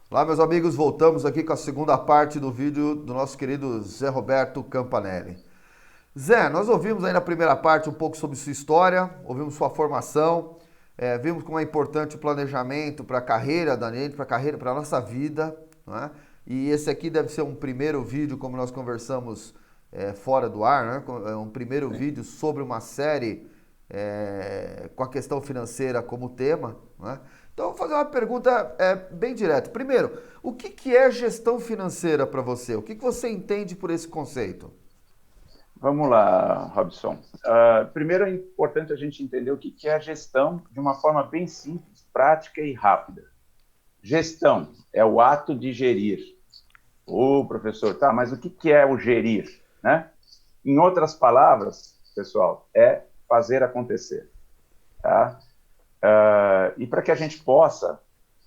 Olá, meus amigos, voltamos aqui com a segunda parte do vídeo do nosso querido Zé Roberto Campanelli. Zé, nós ouvimos aí na primeira parte um pouco sobre sua história, ouvimos sua formação, vimos como é importante o planejamento para a carreira da gente, para a carreira, para a nossa vida, não é? E esse aqui deve ser um primeiro vídeo, como nós conversamos fora do ar, né? Um primeiro Sim. vídeo sobre uma série com a questão financeira como tema, né? Então, eu vou fazer uma pergunta bem direta. Primeiro, o que é gestão financeira para você? O que você entende por esse conceito? Vamos lá, Robson. Primeiro é importante a gente entender o que é a gestão de uma forma bem simples, prática e rápida. Gestão é o ato de gerir. Ô, professor, tá, mas o que é o gerir, né? Em outras palavras, pessoal, é fazer acontecer, tá? E para que a gente possa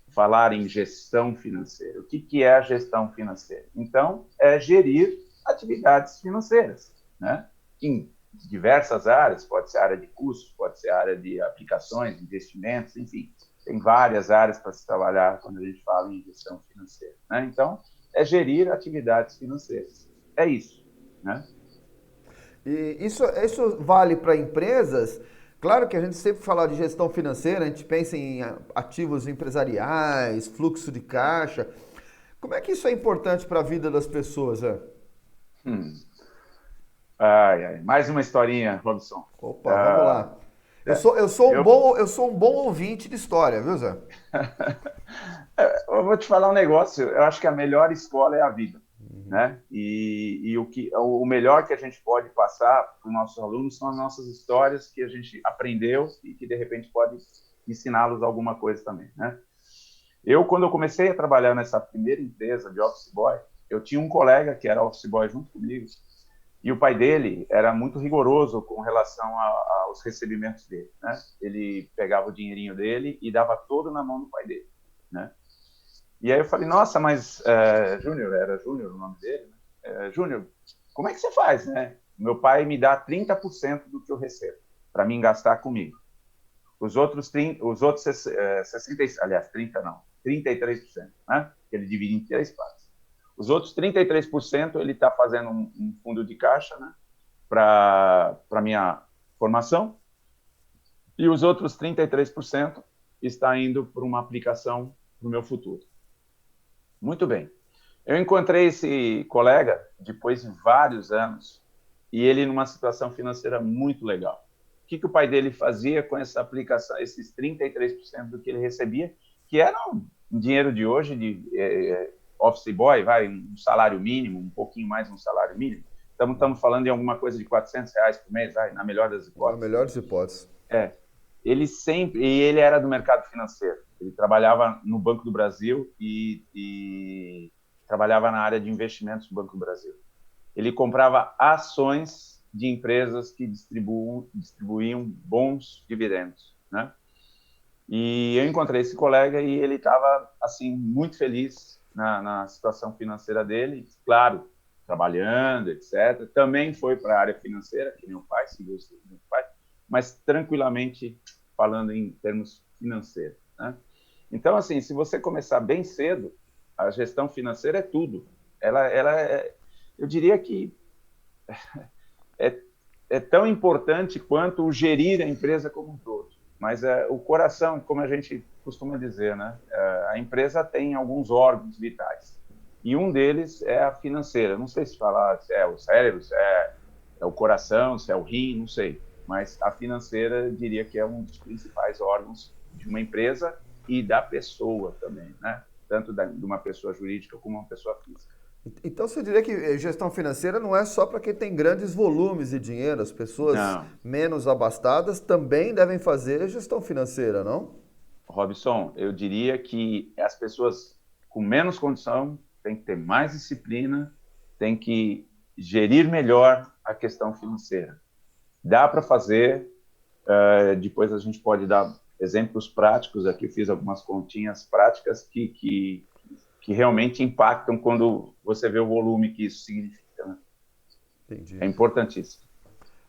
falar em gestão financeira, o que é a gestão financeira? Então, é gerir atividades financeiras, né? Em diversas áreas, pode ser área de custos, pode ser área de aplicações, investimentos, enfim, tem várias áreas para se trabalhar quando a gente fala em gestão financeira, né? Então, é gerir atividades financeiras. É isso, né? E isso vale para empresas. Claro que a gente sempre fala de gestão financeira, a gente pensa em ativos empresariais, fluxo de caixa. Como é que isso é importante para a vida das pessoas, é? Hum. Ai, ai. Mais uma historinha, Robson. Opa, vamos Uh, lá. Eu eu, eu sou um bom ouvinte de história, viu, Zé? eu vou te falar um negócio. Eu acho que a melhor escola é a vida, né? O melhor que a gente pode passar para os nossos alunos são as nossas histórias que a gente aprendeu e que de repente pode ensiná-los alguma coisa também, né? Quando eu comecei a trabalhar nessa primeira empresa de office boy, eu tinha um colega que era office boy junto comigo. E o pai dele era muito rigoroso com relação aos recebimentos dele, né? Ele pegava o dinheirinho dele e dava todo na mão do pai dele, né? E aí eu falei, nossa, mas Júnior, era Júnior o nome dele, né? Júnior, como é que você faz, né? Meu pai me dá 30% do que eu recebo para mim gastar comigo. Os outros 60, aliás, 30 não, 33%, né? Ele divide em três partes. Os outros 33% ele está fazendo um fundo de caixa, né? Para minha formação, e os outros 33% está indo para uma aplicação para o meu futuro. Muito bem. Eu encontrei esse colega depois de vários anos e ele numa situação financeira muito legal. O que o pai dele fazia com essa aplicação, esses 33% do que ele recebia, que era um dinheiro de hoje de office boy, vai, um salário mínimo, um pouquinho mais um salário mínimo. Estamos falando de alguma coisa de R$ 400 por mês, vai, na melhor das Na hipóteses. melhor das hipóteses. É, e ele era do mercado financeiro. Ele trabalhava no Banco do Brasil e trabalhava na área de investimentos do Banco do Brasil. Ele comprava ações de empresas que distribuíam bons dividendos, né? E eu encontrei esse colega e ele estava assim muito feliz na situação financeira dele, claro, trabalhando, etc. Também foi para a área financeira, que meu pai seguiu o meu pai, mas tranquilamente falando em termos financeiros, né? Então, assim, se você começar bem cedo, a gestão financeira é tudo. Eu diria que é, é tão importante quanto o gerir a empresa como um todo. Mas o coração, como a gente costuma dizer, né? A empresa tem alguns órgãos vitais. E um deles é a financeira. Não sei se falar se é o cérebro, se é o coração, se é o rim, não sei. Mas a financeira, eu diria que é um dos principais órgãos de uma empresa e da pessoa também, né? Tanto de uma pessoa jurídica como uma pessoa física. Então você diria que gestão financeira não é só para quem tem grandes volumes de dinheiro, as pessoas Não, menos abastadas também devem fazer gestão financeira, não? Robson, eu diria que as pessoas com menos condição têm que ter mais disciplina, têm que gerir melhor a questão financeira. Dá para fazer, depois a gente pode dar exemplos práticos aqui, eu fiz algumas continhas práticas que realmente impactam quando você vê o volume que isso significa, né? Entendi. É importantíssimo.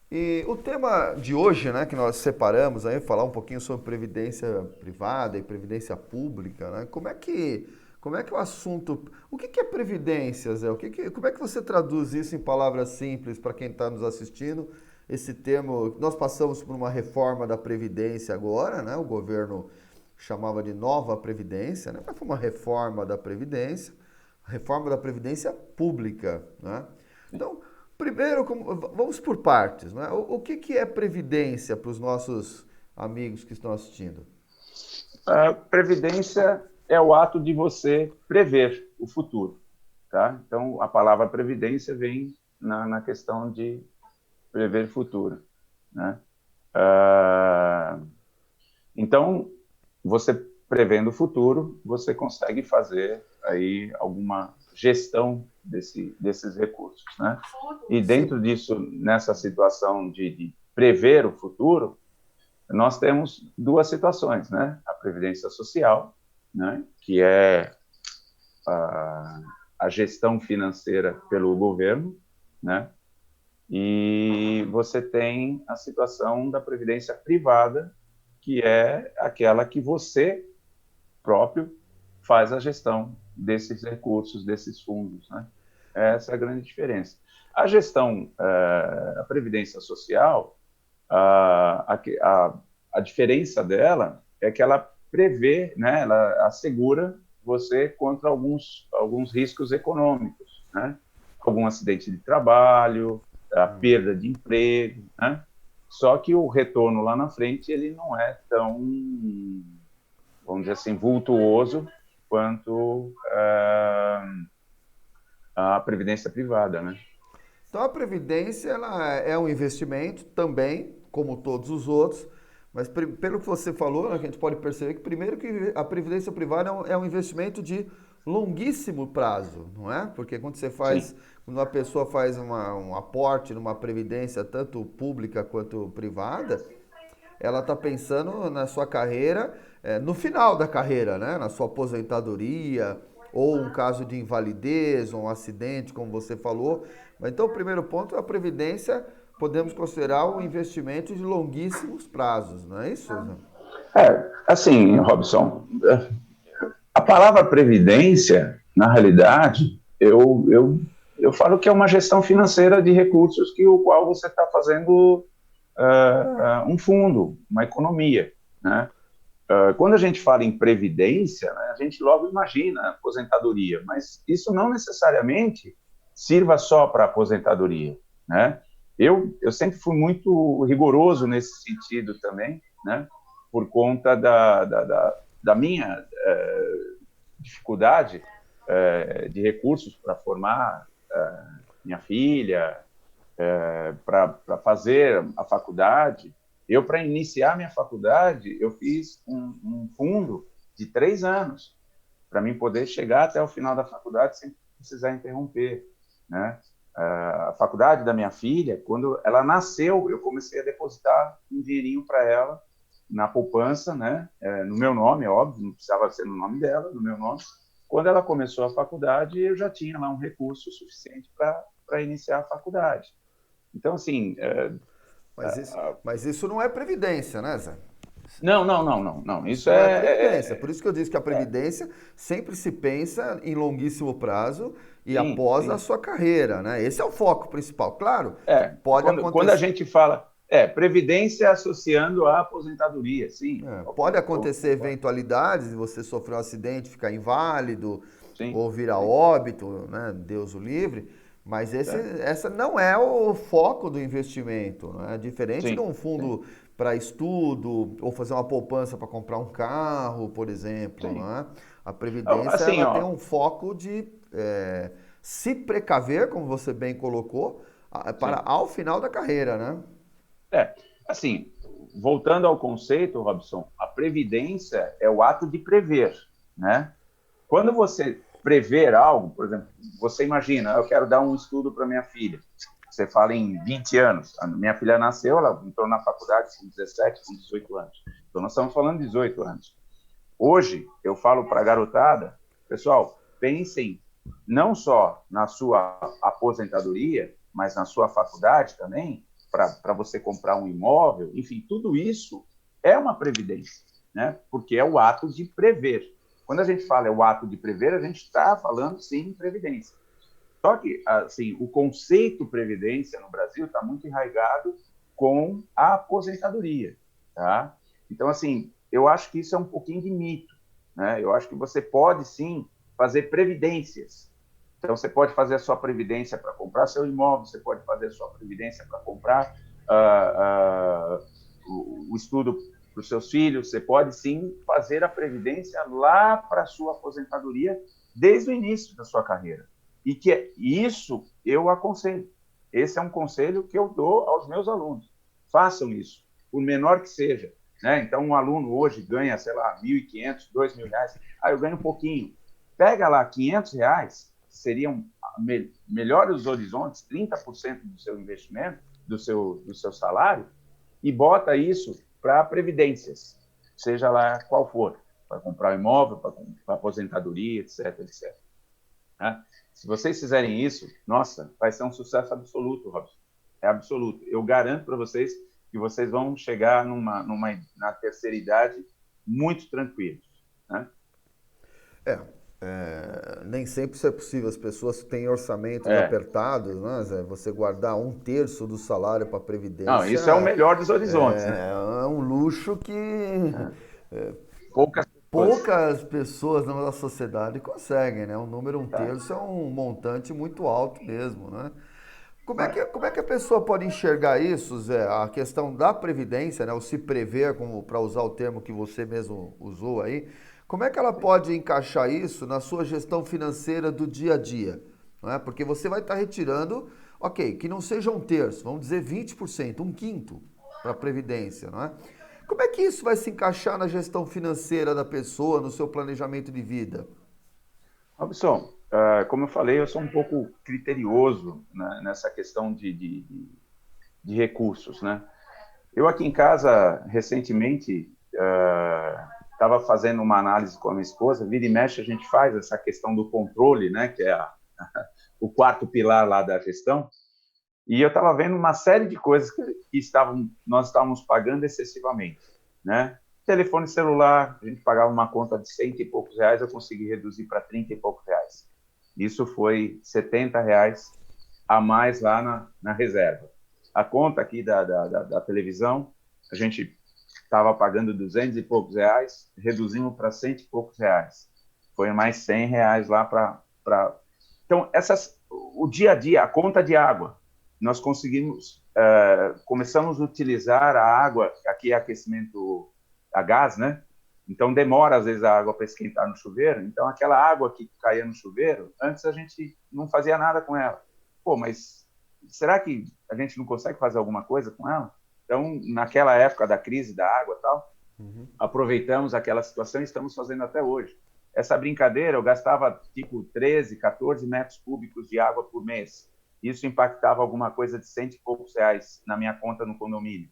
E o tema de hoje, né, que nós separamos aí, falar um pouquinho sobre previdência privada e previdência pública, né? Como é que é o assunto... O que é previdência, Zé? Como é que você traduz isso em palavras simples para quem está nos assistindo? Esse termo... Nós passamos por uma reforma da Previdência agora, né? O governo chamava de nova Previdência, né? Mas foi uma reforma da Previdência pública, né? Então, primeiro, vamos por partes, né? O que é Previdência para os nossos amigos que estão assistindo? A previdência é o ato de você prever o futuro, tá? Então, a palavra previdência vem na questão de prever futuro, né? Então, você prevendo o futuro, você consegue fazer aí alguma gestão desses recursos, né? E dentro disso, nessa situação de prever o futuro, nós temos duas situações, né? A previdência social, né? Que é a gestão financeira pelo governo, né? E você tem a situação da previdência privada, que é aquela que você próprio faz a gestão desses recursos, desses fundos, né? Essa é a grande diferença. A gestão, a previdência social, a diferença dela é que ela prevê, né, ela assegura você contra alguns riscos econômicos, né? Algum acidente de trabalho, a perda de emprego, né? Só que o retorno lá na frente ele não é tão, vamos dizer assim, vultuoso quanto a previdência privada, né? Então a previdência ela é um investimento também, como todos os outros, mas pelo que você falou, a gente pode perceber que primeiro que a previdência privada é um investimento de longuíssimo prazo, não é? Porque Sim. quando uma pessoa faz um aporte numa previdência tanto pública quanto privada, ela está pensando na sua carreira, no final da carreira, né? Na sua aposentadoria, ou um caso de invalidez, ou um acidente, como você falou. Então, o primeiro ponto é a previdência, podemos considerar um investimento de longuíssimos prazos, não é isso? Assim, Robson, a palavra previdência, na realidade, eu falo que é uma gestão financeira de recursos que o qual você está fazendo um fundo, uma economia, né? Quando a gente fala em previdência, né, a gente logo imagina aposentadoria, mas isso não necessariamente sirva só para aposentadoria, né? Eu sempre fui muito rigoroso nesse sentido também, né? Por conta da minha dificuldade de recursos para formar minha filha, para fazer a faculdade. Para iniciar minha faculdade, eu fiz um fundo de 3 anos, para mim poder chegar até o final da faculdade sem precisar interromper, né? A faculdade da minha filha, quando ela nasceu, eu comecei a depositar um dinheirinho para ela na poupança, né? No meu nome, é óbvio, não precisava ser no nome dela, no meu nome. Quando ela começou a faculdade, eu já tinha lá um recurso suficiente para iniciar a faculdade. Então, assim... Mas isso não é previdência, né, Zé? Não. Isso Isso não é previdência. Por isso que eu disse que a previdência sempre se pensa em longuíssimo prazo e sim, após a sim. sua carreira, né? Esse é o foco principal. Claro, pode Quando a acontecer. gente fala previdência associando à aposentadoria, sim. Pode acontecer eventualidades de você sofrer um acidente, ficar inválido Sim, ou vir a sim, óbito, né? Deus o livre. Mas essa não é o foco do investimento, né? Diferente de sim, um sim, fundo para estudo ou fazer uma poupança para comprar um carro, por exemplo, sim. né? A Então, previdência assim, ela tem ó, um foco de se precaver, como você bem colocou, para sim. ao final da carreira, né? Assim, voltando ao conceito, Robson, a previdência é o ato de prever, né? Quando você prever algo, por exemplo, você imagina, eu quero dar um estudo para minha filha. Você fala em 20 anos. A minha filha nasceu, ela entrou na faculdade com 17, com 18 anos. Então, nós estamos falando de 18 anos. Hoje, eu falo para a garotada, pessoal, pensem não só na sua aposentadoria, mas na sua faculdade também, para você comprar um imóvel, enfim, tudo isso é uma previdência, né? Porque é o ato de prever. Quando a gente fala o ato de prever, a gente está falando, sim, em previdência. Só que, assim, o conceito previdência no Brasil está muito enraizado com a aposentadoria, tá? Então, assim, eu acho que isso é um pouquinho de mito, né? Eu acho que você pode, sim, fazer previdências. Então, você pode fazer a sua previdência para comprar seu imóvel, você pode fazer a sua previdência para comprar o estudo para os seus filhos, você pode, sim, fazer a previdência lá para a sua aposentadoria desde o início da sua carreira. E que isso eu aconselho. Esse é um conselho que eu dou aos meus alunos. Façam isso, por menor que seja, né? Então, um aluno hoje ganha, sei lá, R$1.500, R$2.000. Eu ganho um pouquinho. Pega lá R$500, seriam melhores horizontes, 30% do seu investimento, do seu salário, e bota isso para previdências, seja lá qual for, para comprar um imóvel, para aposentadoria, etc, etc. Né? Se vocês fizerem isso, nossa, vai ser um sucesso absoluto, Robson. É absoluto. Eu garanto para vocês que vocês vão chegar na terceira idade muito tranquilos. Né? Nem sempre isso é possível. As pessoas têm orçamentos apertados, né, Zé? Você guardar 1/3 do salário para a Previdência. Não, isso é o melhor dos horizontes. Né? É um luxo que poucas pessoas na nossa sociedade conseguem, né? Um número 1/3 é um montante muito alto mesmo, né? Como é que a pessoa pode enxergar isso, Zé? A questão da previdência, né? O se prever, como para usar o termo que você mesmo usou aí. Como é que ela pode encaixar isso na sua gestão financeira do dia a dia? Não é? Porque você vai estar retirando, ok, que não seja 1/3, vamos dizer 20%, 1/5 para a previdência, não é? Como é que isso vai se encaixar na gestão financeira da pessoa, no seu planejamento de vida? Robson, como eu falei, eu sou um pouco criterioso, né, nessa questão de recursos, né? Eu aqui em casa, recentemente, estava fazendo uma análise com a minha esposa. Vira e mexe a gente faz essa questão do controle, né, que é o quarto pilar lá da gestão, e eu estava vendo uma série de coisas que nós estávamos pagando excessivamente, né? Telefone celular, a gente pagava uma conta de R$100 e poucos, eu consegui reduzir para R$30 e poucos. Isso foi R$70 a mais lá na reserva. A conta aqui da televisão, a gente estava pagando R$200 e poucos, reduzimos para R$100 e poucos. Foi mais R$100 lá para... Então, o dia a dia, a conta de água, nós começamos a utilizar a água, aqui é aquecimento a gás, né? Então, demora, às vezes, a água para esquentar no chuveiro. Então, aquela água que caía no chuveiro, antes a gente não fazia nada com ela. Pô, mas será que a gente não consegue fazer alguma coisa com ela? Então, naquela época da crise da água e tal, aproveitamos aquela situação e estamos fazendo até hoje. Essa brincadeira, eu gastava tipo 13, 14 metros cúbicos de água por mês. Isso impactava alguma coisa de R$100 e poucos na minha conta no condomínio.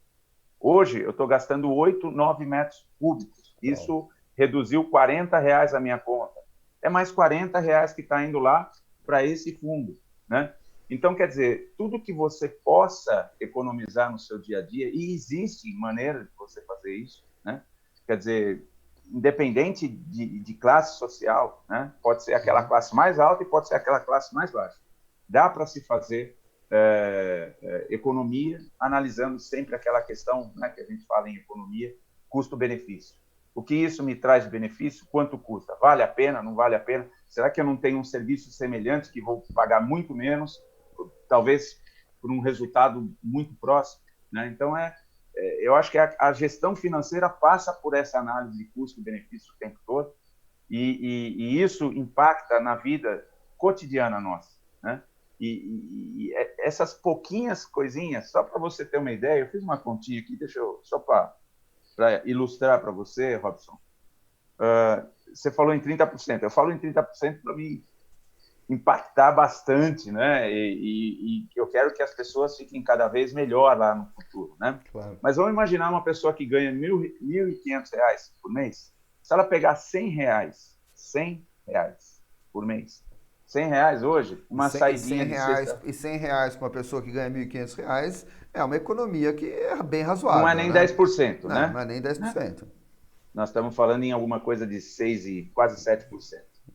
Hoje, eu estou gastando 8, 9 metros cúbicos. Isso reduziu R$40 a minha conta. É mais R$40 que está indo lá para esse fundo, né? Então, quer dizer, tudo que você possa economizar no seu dia a dia, e existe maneira de você fazer isso, né? Quer dizer, independente de classe social, né? Pode ser aquela classe mais alta e pode ser aquela classe mais baixa. Dá para se fazer economia, analisando sempre aquela questão, né, que a gente fala em economia, custo-benefício. O que isso me traz de benefício? Quanto custa? Vale a pena? Não vale a pena? Será que eu não tenho um serviço semelhante que vou pagar muito menos, talvez por um resultado muito próximo? Né? Então, eu acho que a gestão financeira passa por essa análise de custo-benefício o tempo todo, e isso impacta na vida cotidiana nossa, né? E essas pouquinhas coisinhas, só para você ter uma ideia, eu fiz uma continha aqui, só para ilustrar para você, Robson. Você falou em 30%, eu falo em 30% para me impactar bastante, né? E eu quero que as pessoas fiquem cada vez melhor lá no futuro, né? Claro. Mas vamos imaginar uma pessoa que ganha R$1.500 por mês. Se ela pegar R$100 por mês, R$100 hoje, uma saidinha de sexta... E R$100 para uma pessoa que ganha R$1.500 é uma economia que é bem razoável. Não é nem né? 10%, né? Não é nem 10%. nós estamos falando em alguma coisa de 6 e quase 7%.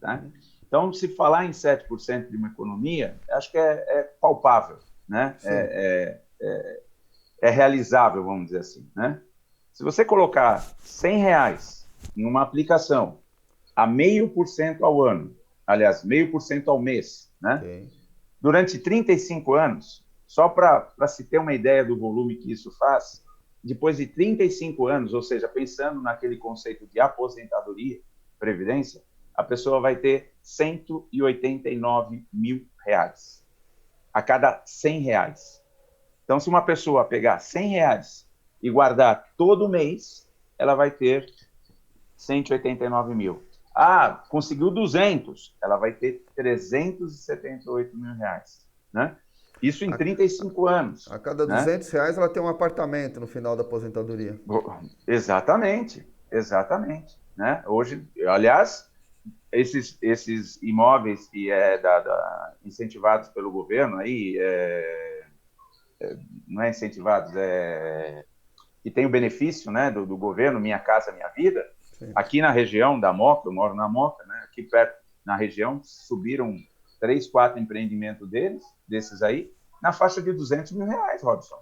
Tá? Então, se falar em 7% de uma economia, acho que é palpável, né? É realizável, vamos dizer assim. Né? Se você colocar R$ 100 em uma aplicação a 0,5% ao ano, aliás, 0,5% ao mês, né? Okay. Durante 35 anos, só para se ter uma ideia do volume que isso faz, depois de 35 anos, ou seja, pensando naquele conceito de aposentadoria, previdência, a pessoa vai ter R$ 189 mil a cada R$ 100. Então, se uma pessoa pegar R$ 100 e guardar todo mês, ela vai ter 189 mil. Ah, conseguiu 200, ela vai ter 378 mil reais. Né? Isso em 35 anos. A cada R$ 200 ela tem um apartamento no final da aposentadoria. Exatamente, exatamente. Né? Hoje, aliás, esses imóveis que incentivados pelo governo, aí, não é incentivados, que tem o benefício, né, do governo, Minha Casa Minha Vida. Sim. Aqui na região da Moca, eu moro na Moca, né, aqui perto, na região, subiram 3, 4 empreendimentos desses aí, na faixa de R$ 200 mil, Robson.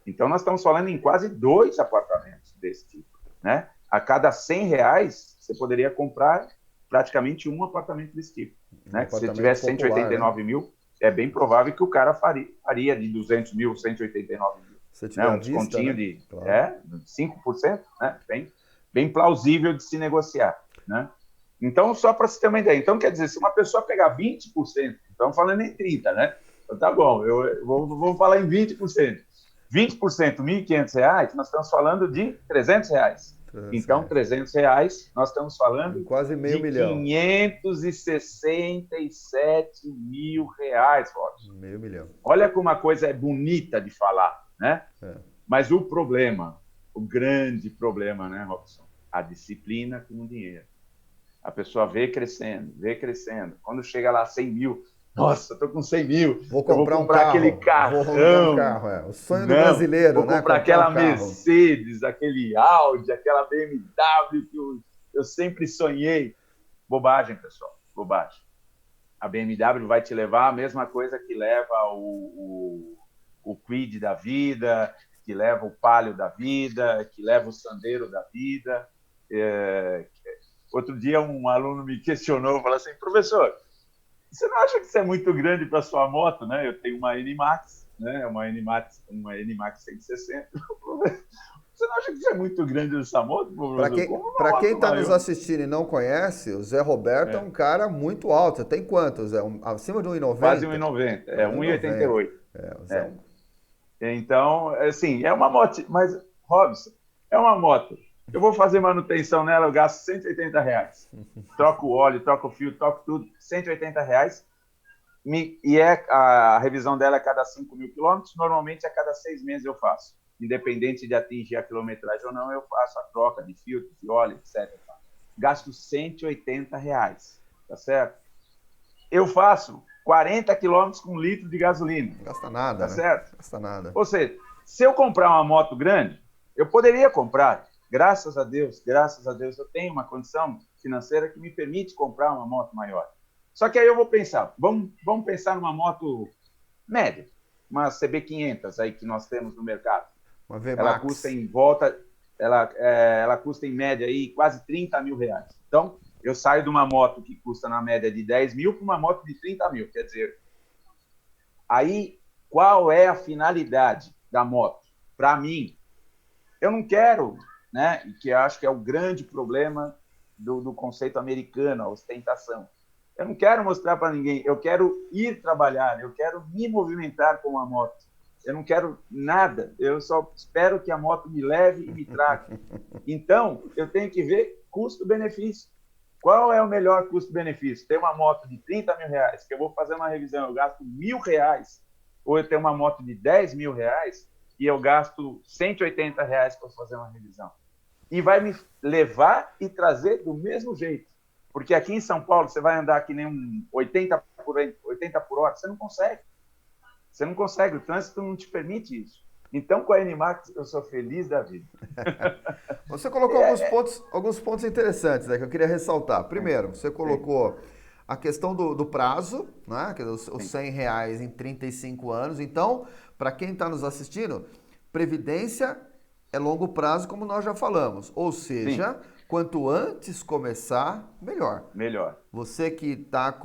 Então, nós estamos falando em quase 2 apartamentos desse tipo. Né? A cada R$ 100, você poderia comprar praticamente um apartamento desse tipo. Né? Se você tivesse 189 mil, é bem provável que o cara faria de 200 mil, 189 mil. Se tiver um descontinho, vista, né? De 5%, né? Bem plausível de se negociar. Né? Então, só para você ter uma ideia. Então, quer dizer, se uma pessoa pegar 20%, estamos falando em 30%, né? Então, tá bom, vou falar em 20%. 20%, R$ 1.500, nós estamos falando de R$ 300. Então, R$ 300, nós estamos falando quase meio milhão. 567 mil, Robson. Meio milhão. Olha como a coisa é bonita de falar, né? Mas o grande problema, né, Robson? A disciplina com o dinheiro. A pessoa vê crescendo. Quando chega lá 100 mil, nossa, estou com 100 mil, vou comprar um carro, aquele carrão. Vou comprar um carro, O sonho do brasileiro, vou comprar aquela Mercedes, aquele Audi, aquela BMW que eu sempre sonhei. Bobagem, pessoal, bobagem. A BMW vai te levar a mesma coisa que leva o Kwid da vida, que leva o Palio da vida, que leva o Sandero da vida. Outro dia um aluno me questionou, falou assim, professor, você não acha que isso é muito grande para sua moto, né? Eu tenho uma NMAX, né? Uma NMAX 160. Você não acha que isso é muito grande essa moto? Para quem está nos assistindo e não conhece, o Zé Roberto é um cara muito alto. Tem quanto, Zé? Acima de 1,90? Quase 1,90. 1,88. Então, assim, é uma moto. Mas, Robson, é uma moto. Eu vou fazer manutenção nela, eu gasto R$ 180. Troco o óleo, troco o fio, troco tudo, R$ 180. E a revisão dela é a cada 5 mil quilômetros. Normalmente, a cada 6 meses eu faço. Independente de atingir a quilometragem ou não, eu faço a troca de filtro, de óleo, etc. Gasto R$ 180, tá certo? Eu faço 40 quilômetros com 1 litro de gasolina. Não gasta nada, tá certo? Não gasta nada. Ou seja, se eu comprar uma moto grande, eu poderia comprar. Graças a Deus, eu tenho uma condição financeira que me permite comprar uma moto maior. Só que aí eu vou pensar, vamos pensar numa moto média, uma CB500 aí que nós temos no mercado. Uma VMAX. Ela custa em volta, ela custa em média aí quase R$ 30 mil. Então, eu saio de uma moto que custa na média de 10 mil para uma moto de 30 mil. Quer dizer, aí qual é a finalidade da moto? Para mim, eu não quero, né, que eu acho que é o grande problema do conceito americano, a ostentação. Eu não quero mostrar para ninguém, eu quero ir trabalhar, eu quero me movimentar com a moto. Eu não quero nada, eu só espero que a moto me leve e me traga. Então, eu tenho que ver custo-benefício. Qual é o melhor custo-benefício? Ter uma moto de R$ 30 mil, que eu vou fazer uma revisão, eu gasto R$ 1.000, ou eu tenho uma moto de R$ 10 mil e eu gasto R$ 180 para fazer uma revisão. E vai me levar e trazer do mesmo jeito. Porque aqui em São Paulo, você vai andar que nem um 80 por hora, você não consegue. Você não consegue, o trânsito não te permite isso. Então, com a Animax, eu sou feliz da vida. Você colocou alguns pontos interessantes, né, que eu queria ressaltar. Sim, Primeiro, você sim, colocou a questão do prazo, né, que é os sim, R$ 100 em 35 anos. Então, para quem está nos assistindo, previdência é longo prazo, como nós já falamos. Ou sim, seja, quanto antes começar, melhor. melhor. Você que está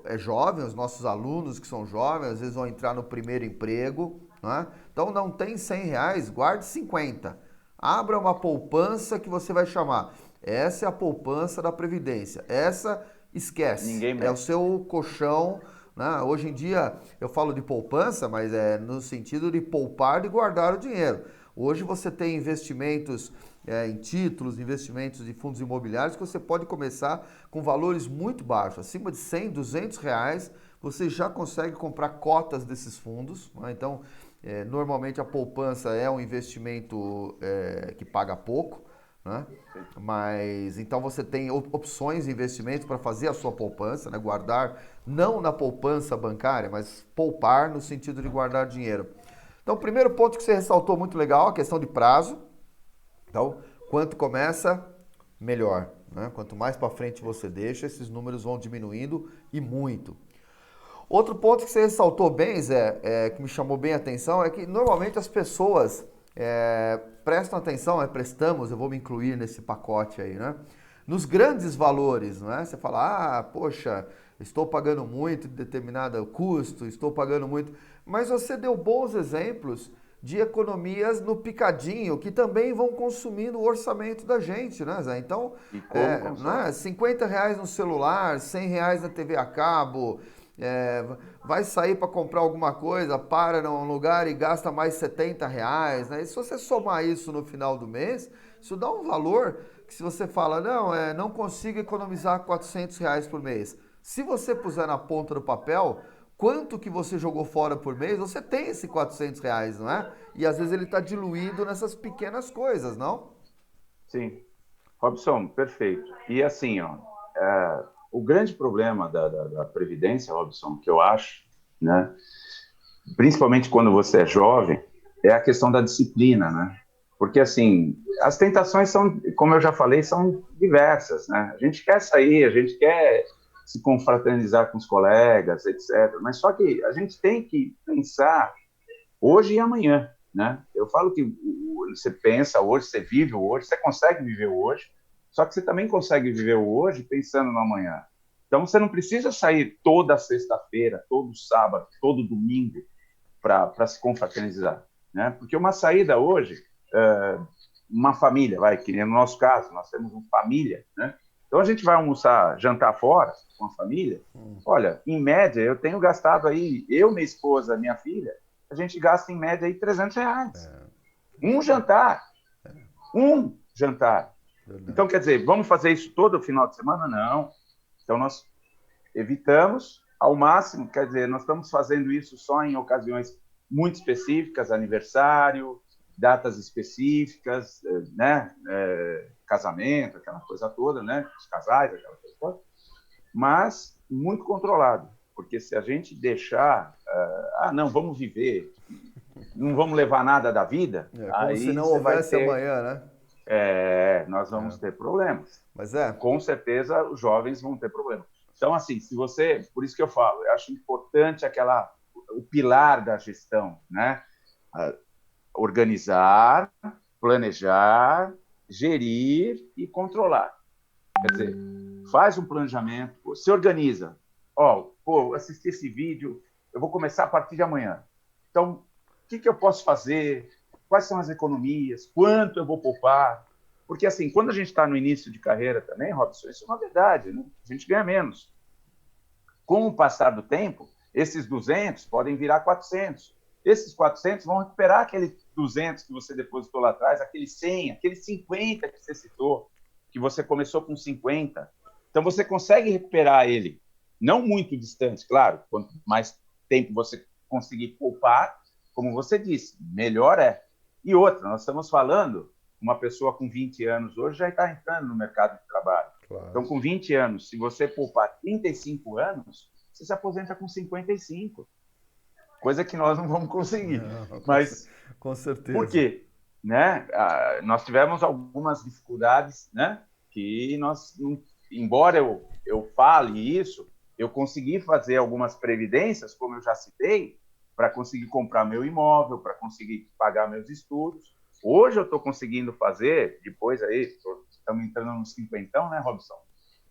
é jovem, os nossos alunos que são jovens, às vezes vão entrar no primeiro emprego, né? Então não tem R$ 100, guarde 50. Abra uma poupança que você vai chamar. Essa é a poupança da Previdência. Essa esquece. Ninguém É o mexe. seu colchão, né? Hoje em dia eu falo de poupança, mas é no sentido de poupar e guardar o dinheiro. Hoje você tem investimentos em títulos, investimentos de fundos imobiliários que você pode começar com valores muito baixos, acima de 100, R$ 200, você já consegue comprar cotas desses fundos, né? Então, normalmente a poupança é um investimento que paga pouco, né? Sim, Mas então você tem opções de investimento para fazer a sua poupança, né? Guardar não na poupança bancária, mas poupar no sentido de guardar dinheiro. Então, o primeiro ponto que você ressaltou muito legal, a questão de prazo. Então, quanto começa, melhor, né? Quanto mais para frente você deixa, esses números vão diminuindo e muito. Outro ponto que você ressaltou bem, Zé, que me chamou bem a atenção, é que normalmente as pessoas prestam atenção, prestamos, eu vou me incluir nesse pacote aí, né? Nos grandes valores, não é? Você fala, poxa, estou pagando muito de determinado custo, estou pagando muito. Mas você deu bons exemplos de economias no picadinho, que também vão consumindo o orçamento da gente, né, Zé? Então, e como consome? né, R$ 50 no celular, R$ 100 na TV a cabo, vai sair para comprar alguma coisa, para num lugar e gasta mais R$ 70, né? E se você somar isso no final do mês, isso dá um valor que se você fala, não, não consigo economizar R$ 400 por mês. Se você puser na ponta do papel, quanto que você jogou fora por mês, você tem esse R$ 400, não é? E às vezes ele está diluído nessas pequenas coisas, não? Sim. Robson, perfeito. E assim, ó, o grande problema da Previdência, Robson, que eu acho, né, principalmente quando você é jovem, é a questão da disciplina, né? Porque, assim, as tentações são, como eu já falei, são diversas, né? A gente quer sair, a gente quer se confraternizar com os colegas, etc. Mas só que a gente tem que pensar hoje e amanhã, né? Eu falo que você pensa hoje, você vive o hoje, você consegue viver o hoje, só que você também consegue viver o hoje pensando no amanhã. Então você não precisa sair toda sexta-feira, todo sábado, todo domingo para se confraternizar, né? Porque uma saída hoje, uma família, vai, que no nosso caso, nós temos uma família, né? Então a gente vai almoçar, jantar fora com a família. Olha, em média, eu tenho gastado aí, eu, minha esposa, minha filha, a gente gasta em média aí R$ 300. Um Isso é jantar, um jantar. Então, verdade. quer dizer, vamos fazer isso todo final de semana? Não. Então, nós evitamos ao máximo, quer dizer, nós estamos fazendo isso só em ocasiões muito específicas, aniversário, datas específicas, né? Casamento, aquela coisa toda, né? Os casais, aquela coisa toda. Mas muito controlado, porque se a gente deixar, não, vamos viver, não vamos levar nada da vida, Como se aí não você vai houvesse ter, amanhã, né? nós vamos ter problemas. Mas Com certeza os jovens vão ter problemas. Então, assim, se você, por isso que eu falo, eu acho importante o pilar da gestão, né? Organizar, planejar, gerir e controlar. Quer dizer, faz um planejamento, se organiza. Assisti esse vídeo, eu vou começar a partir de amanhã. Então, o que eu posso fazer? Quais são as economias? Quanto eu vou poupar? Porque, assim, quando a gente está no início de carreira também, Robson, isso é uma verdade, né? A gente ganha menos. Com o passar do tempo, esses 200 podem virar 400. Esses 400 vão recuperar aquele 200 que você depositou lá atrás, aquele 100, aquele 50 que você citou, que você começou com 50. Então, você consegue recuperar ele. Não muito distante, claro. Quanto mais tempo você conseguir poupar, como você disse, melhor é. E outra, nós estamos falando, uma pessoa com 20 anos hoje já está entrando no mercado de trabalho. claro. Então, com 20 anos, se você poupar 35 anos, você se aposenta com 55. coisa que nós não vamos conseguir. Não, Mas com certeza. por quê? Né? Nós tivemos algumas dificuldades, né? Que nós, embora eu fale isso, eu consegui fazer algumas previdências, como eu já citei, para conseguir comprar meu imóvel, para conseguir pagar meus estudos. Hoje eu estou conseguindo fazer, depois aí, estamos entrando nos cinquentão, né, Robson?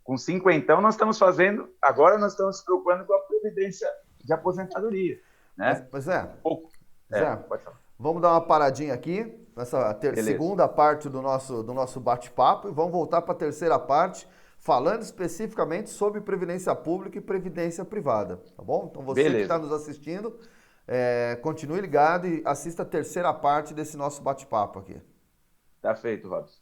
Com cinquentão nós estamos fazendo, agora nós estamos se preocupando com a previdência de aposentadoria, né? Mas Zé, Pode falar. vamos dar uma paradinha aqui, nessa segunda parte do nosso bate-papo, e vamos voltar para a terceira parte, falando especificamente sobre previdência pública e previdência privada, tá bom? Então você que está nos assistindo, continue ligado e assista a terceira parte desse nosso bate-papo aqui. Tá feito, Robson.